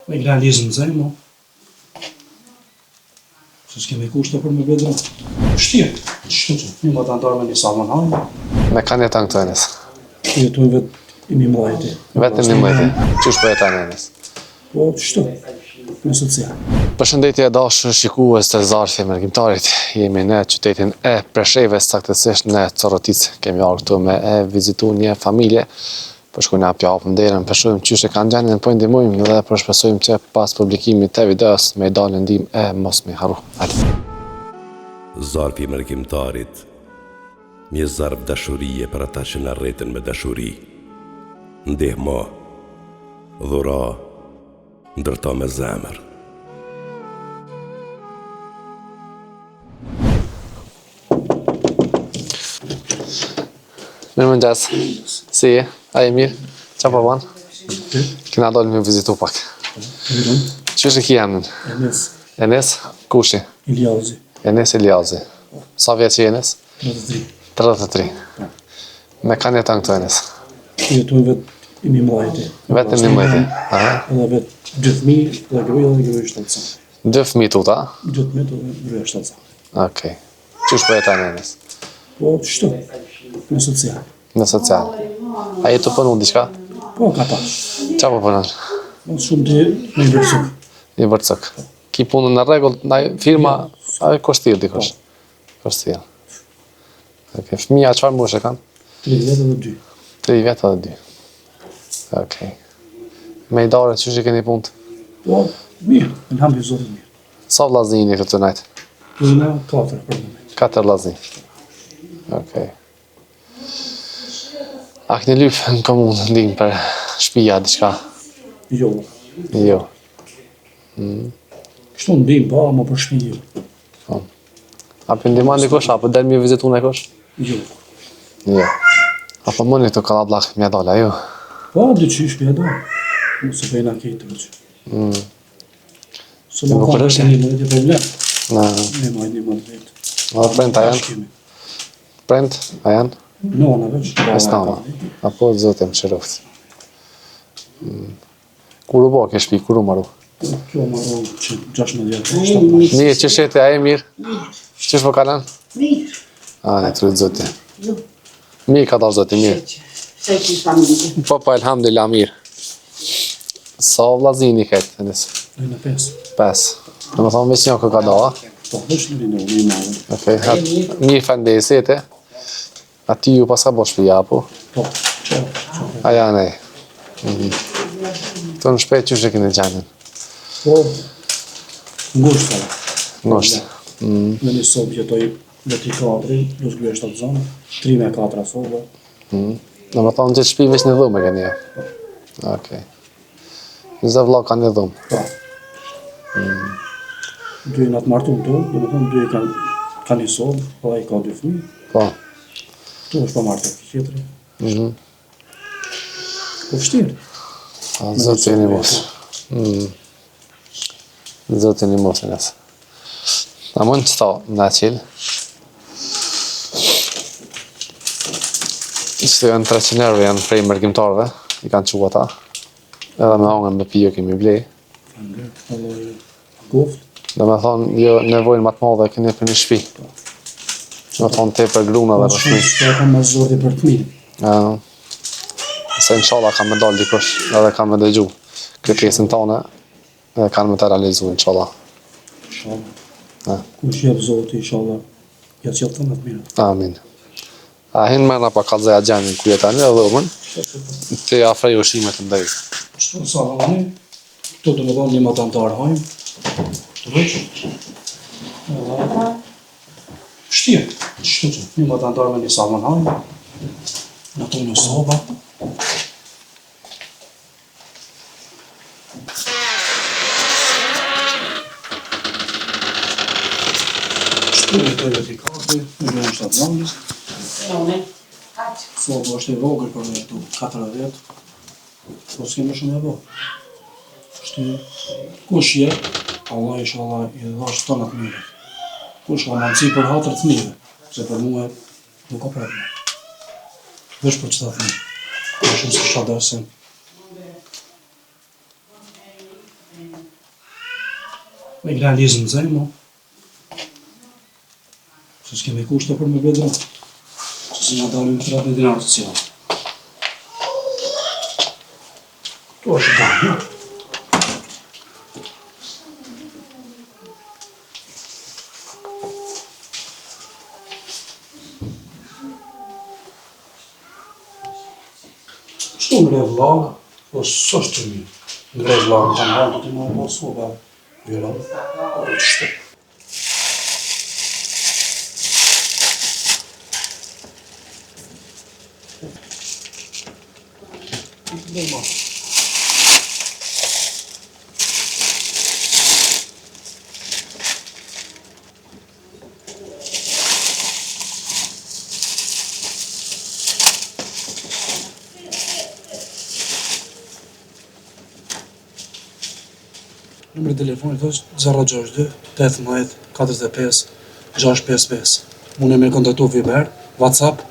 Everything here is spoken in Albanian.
Me realizëm zaj, mo. Se s'kemi kushte për me bedra. Shtirë, qështu që, një më të antarë me një salmon hajnë. Me kanë jetan këto Enes? Jetojnë vetë i mimlajti. Vetë i mimlajti. Qysh po jetan Enes? Po, qështu, në social. Përshëndetje dashur shikues të Zarfi Mërgjimtarit. Jemi në qytetin e Preshevës, saktësisht në Corrotic. Kemi ardhur këtu me vizitu një familje. Po shkojmë na japim derën, përshojmë çysh e kanë gjendjen, po ndihmojmë dhe po shpresojmë që pas publikimit të videos me dalë ndihmë e mos me harru. Zarfi Mërgjimtarit, një zarf dashurie për ata që na rreten me dashuri. Ndihmo, dhura, ndërto me zemër. Mirëmëngjes. Si je? A je mirë? Qa po banë? Kena dalë me vizitu pak. Qysh e ki emnin? Enes. Enes? Kushi? Iljazi. Enes Iljazi. Sa vjeç je Enes? 33. 33. Me kanë jetan këto Enes? Jetojnë vetë i mimlajti. Vetë i mimlajti. Edhe vetë 2 fëmijë dhe gruaja 7 sa. 2 fëmijë tuta? 2 fëmijë dhe gruaja 7 sa. Okej. Qysh po jetan Enes? Po, qështu, në social. Në social. A je të punu diçka? Po, ka ta. Qa po punën? Në shumë të në i vërësuk. I vërcëk. Ki punën në regull, në firma, a e kostil dikosh? Kostil. Okej. Fëmija qëfar mosh e kanë? 3 vjetë dhe 2. 3 vjetë dhe 2. Okej. Me i dare, qysh i keni punët? Po, mirë, në hambi zotë mirë. Sa vlazni këtë të najtë? Puna 4 për më. 4 vlazni. Okej. A këni lypë në komunë ndim për shpija, diçka? Jo. Jo. Kështu ndim, po, ama për shpijë. Po. A për ndiman dikosh, a për del mi vizitu në kosh? Jo. Jo. A për mëni të kalablak mja dole, jo? Po, dy qysh për do. Nëse për jena kejtë të që. Se më ka është një mëjtë e problem. Ne majtë një mëjtë vetë. A dhe prent a janë? Prent a janë? Nona veç. Esnama. Apo zote më shëroft. Kur u bo ke shpi, kur u maru? Kjo maru që 16 vjetë. Mirë, që shete, a e mirë? Qësh po kalan? Mirë. A, ne të rritë zote. Mirë ka dalë zote, mirë. Se ki familje. Po, elhamdulillah, mirë. Sa vlazini këtë, Enes? Në 5. 5. Në më thonë veç një ka da, a? Po, veç në rinë, një madhe. Okej, mirë fendesit, e? A ti ju pas ka bo shpija, po? Po, qo. A ja, nej. Të në shpejt qysh e kini gjendin? Po, ngusht fara. Ngusht. Në një sobë jetoj veti 4, plus gruja 7 zonë, 3 me 4 sobë. Në më thonë gjithë shpi veç një dhumë e keni, ja? Okej. Nëzë vlog ka një dhumë? Po. 2 në të martun të, dhe më thonë 2 ka një sobë, po i ka 2 fëmijë. Po. Tu është pa martë të qetëri. Po fështirë. Zotë e një mos. Zotë e një mos e nësë. A mund që ta në qilë? Që janë 300 euro, janë prej mërgjimtarëve, i kanë qua ta. Edhe me hangën me pijë kemi blej. Edhe goftë. Dhe me thonë, jo nevojnë matë madhe keni për një shpi. Me thonë te për gruna dhe rëshmi. Shumë kam ma zordi për të mirë. Se inshallah kam me dalë dikush edhe kam me dëgju kërkesën tane edhe kanë me të realizu inshallah. Inshallah. Kush jep zoti, inshallah, ja që të më të mirë. Amin. A hinë mërna pa kalëzëja gjenin ku jetani edhe dhomën, të afrej ushimet të ndajë. Shtu sa hajmë, këtu do më dhonë një matantar hajmë, të veç. Shtirë, qështu që, një matantar me një salmon hajmë, në to një soba. Shtu jetoj veti 4, në gruja 7 zonë. Soba është e vogël për me këtu 40, po s'kemë shumë e vogël. Shtu, kush je, Allah inshallah i dhash të në të mire. Kush ka manëci për hatër të mire, se për muhe nuk ka problem. Vesh për qëta të mire, shumë s'kisha dërsen. Me realizëm të zajmë, se s'kemi kushte për me bedra, se si nga dalim 30 dinarë të cilë. Këtu është damë, Shtu ngre vlog, po s'është të mirë. Ngre vlog në kanë hanë, të ti më e mos soba. Vjera, o të shtë. Numri i telefonit është 062 18 45 655. Mune me kontaktu Viber, WhatsApp